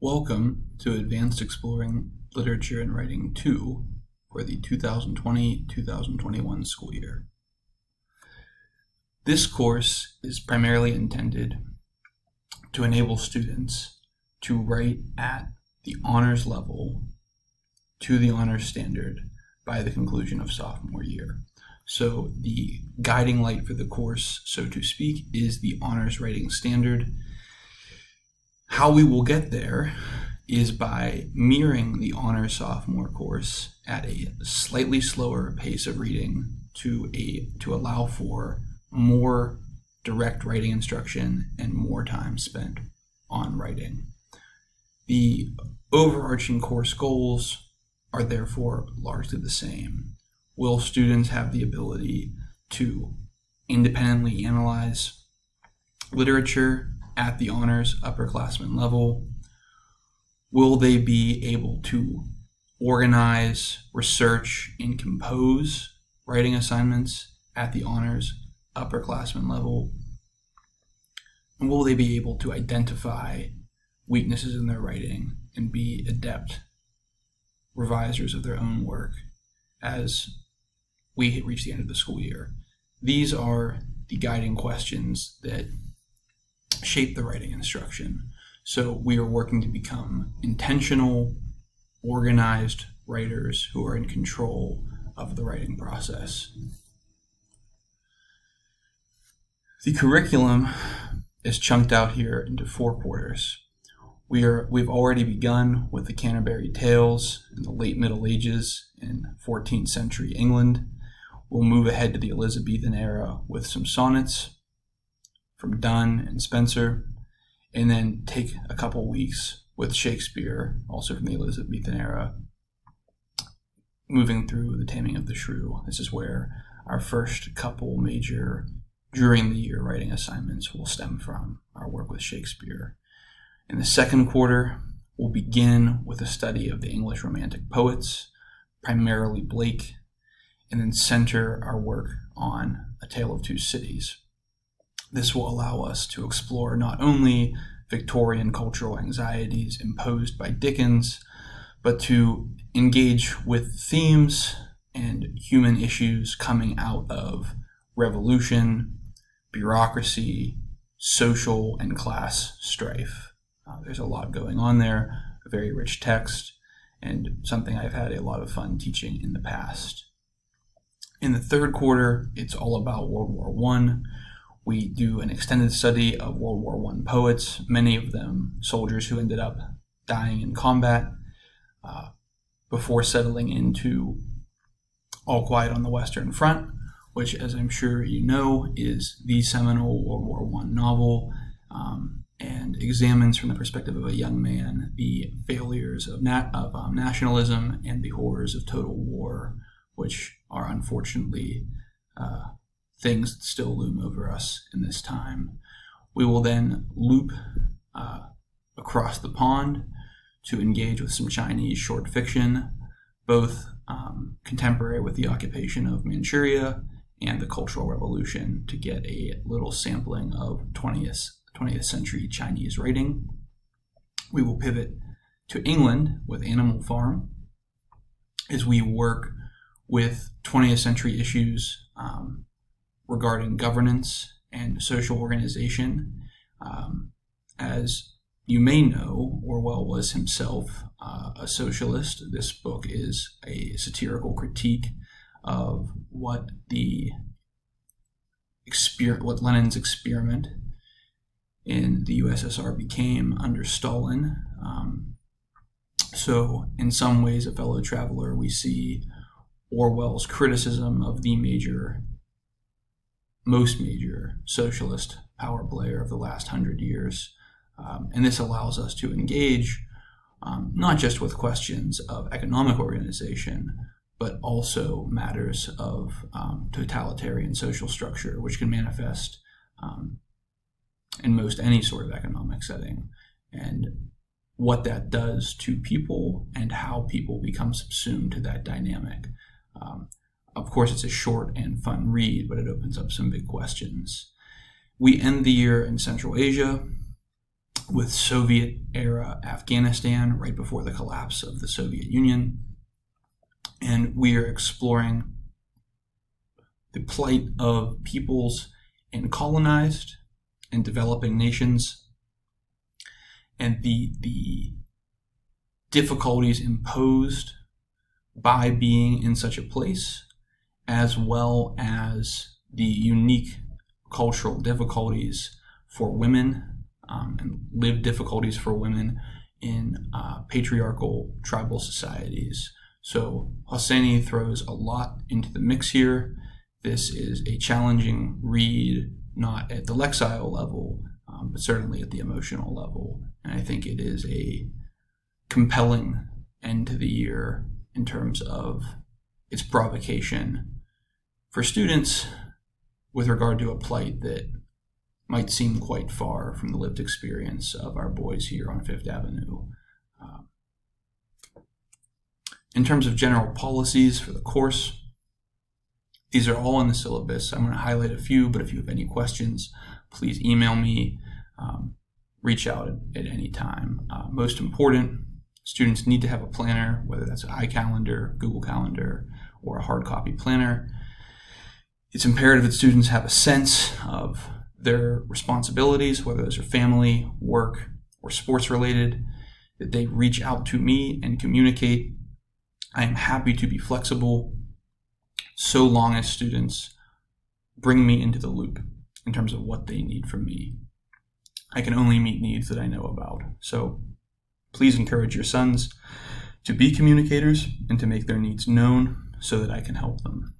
Welcome to Advanced Exploring Literature and Writing 2 for the 2020-2021 school year. This course is primarily intended to enable students to write at the honors level to the honors standard by the conclusion of sophomore year. So the guiding light for the course, so to speak, is the honors writing standard. How we will get there is by mirroring the honors sophomore course at a slightly slower pace of reading to allow for more direct writing instruction and more time spent on writing. The overarching course goals are therefore largely the same. Will students have the ability to independently analyze literature at the honors upperclassmen level? Will they be able to organize, research, and compose writing assignments at the honors upperclassmen level? And will they be able to identify weaknesses in their writing and be adept revisers of their own work as we reach the end of the school year? These are the guiding questions that shape the writing instruction. So we are working to become intentional, organized writers who are in control of the writing process. The curriculum is chunked out here into 4 quarters. We've already begun with the Canterbury Tales in the late Middle Ages in 14th century England. We'll move ahead to the Elizabethan era with some sonnets from Donne and Spenser, and then take a couple weeks with Shakespeare, also from the Elizabethan era, moving through The Taming of the Shrew. This is where our first couple major during the year writing assignments will stem from our work with Shakespeare. In the second quarter, we'll begin with a study of the English Romantic poets, primarily Blake, and then center our work on A Tale of Two Cities. This will allow us to explore not only Victorian cultural anxieties imposed by Dickens, but to engage with themes and human issues coming out of revolution, bureaucracy, social and class strife. There's a lot going on there, a very rich text, and something I've had a lot of fun teaching in the past. In the third quarter, it's all about World War I. We do an extended study of World War I poets, many of them soldiers who ended up dying in combat, before settling into All Quiet on the Western Front, which, as I'm sure you know, is the seminal World War I novel, and examines from the perspective of a young man the failures of nationalism and the horrors of total war, which are unfortunately things that still loom over us in this time. We will then loop across the pond to engage with some Chinese short fiction, both contemporary with the occupation of Manchuria and the Cultural Revolution, to get a little sampling of 20th century Chinese writing. We will pivot to England with Animal Farm as we work with 20th century issues regarding governance and social organization. As you may know, Orwell was himself a socialist. This book is a satirical critique of what Lenin's experiment in the USSR became under Stalin. So in some ways, a fellow traveler, we see Orwell's criticism of the most major socialist power player of the last 100 years. And this allows us to engage not just with questions of economic organization, but also matters of totalitarian social structure, which can manifest in most any sort of economic setting, and what that does to people and how people become subsumed to that dynamic. Of course, it's a short and fun read, but it opens up some big questions. We end the year in Central Asia with Soviet-era Afghanistan right before the collapse of the Soviet Union. And we are exploring the plight of peoples in colonized and developing nations and the difficulties imposed by being in such a place, as well as the unique cultural difficulties for women and lived difficulties for women in patriarchal tribal societies. So Hosseini throws a lot into the mix here. This is a challenging read, not at the lexile level, but certainly at the emotional level. And I think it is a compelling end to the year in terms of its provocation for students with regard to a plight that might seem quite far from the lived experience of our boys here on Fifth Avenue. In terms of general policies for the course, these are all in the syllabus. I'm going to highlight a few, but if you have any questions, please email me, reach out at any time. Most important, students need to have a planner, whether that's an iCalendar, Google Calendar, or a hard copy planner. It's imperative that students have a sense of their responsibilities, whether those are family, work, or sports related, that they reach out to me and communicate. I am happy to be flexible so long as students bring me into the loop in terms of what they need from me. I can only meet needs that I know about. So please encourage your sons to be communicators and to make their needs known so that I can help them.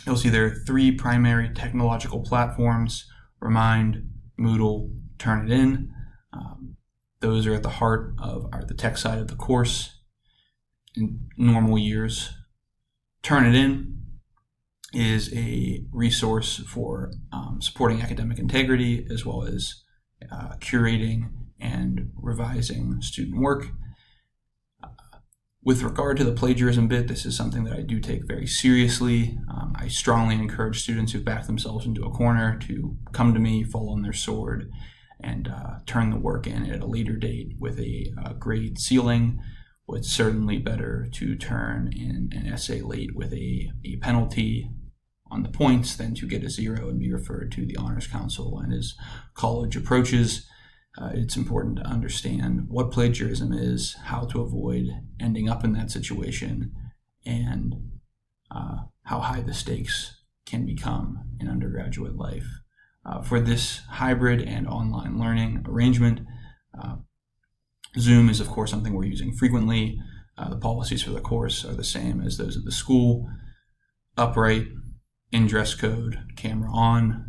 You'll see there are 3 primary technological platforms: Remind, Moodle, Turnitin. Those are at the heart of the tech side of the course in normal years. Turnitin is a resource for supporting academic integrity, as well as curating and revising student work. With regard to the plagiarism bit, this is something that I do take very seriously. I strongly encourage students who back themselves into a corner to come to me, fall on their sword, and turn the work in at a later date with a grade ceiling. It's certainly better to turn in an essay late with a penalty on the points than to get a 0 and be referred to the Honors Council. And as college approaches, it's important to understand what plagiarism is, how to avoid ending up in that situation, and how high the stakes can become in undergraduate life. For this hybrid and online learning arrangement, Zoom is, of course, something we're using frequently. The policies for the course are the same as those of the school: upright, in dress code, camera on.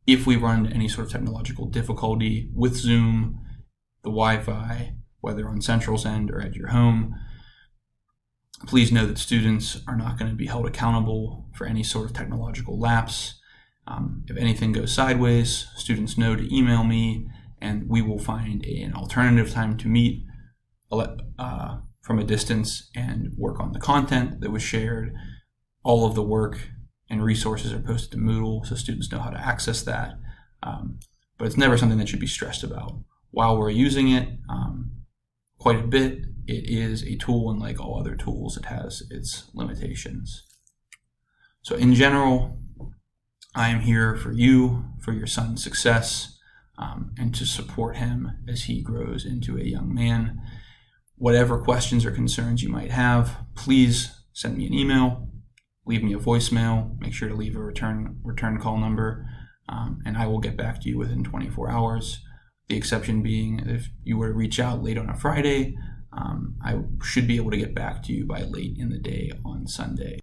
If we run into any sort of technological difficulty with Zoom, the Wi-Fi, whether on Central's end or at your home, please know that students are not going to be held accountable for any sort of technological lapse. If anything goes sideways, students know to email me, and we will find an alternative time to meet from a distance and work on the content that was shared. All of the work and resources are posted to Moodle, so students know how to access that. But it's never something that should be stressed about. While we're using it quite a bit, it is a tool, and like all other tools, it has its limitations. So in general, I am here for you, for your son's success, and to support him as he grows into a young man. Whatever questions or concerns you might have, please send me an email, leave me a voicemail, make sure to leave a return call number, and I will get back to you within 24 hours. The exception being, if you were to reach out late on a Friday, I should be able to get back to you by late in the day on Sunday.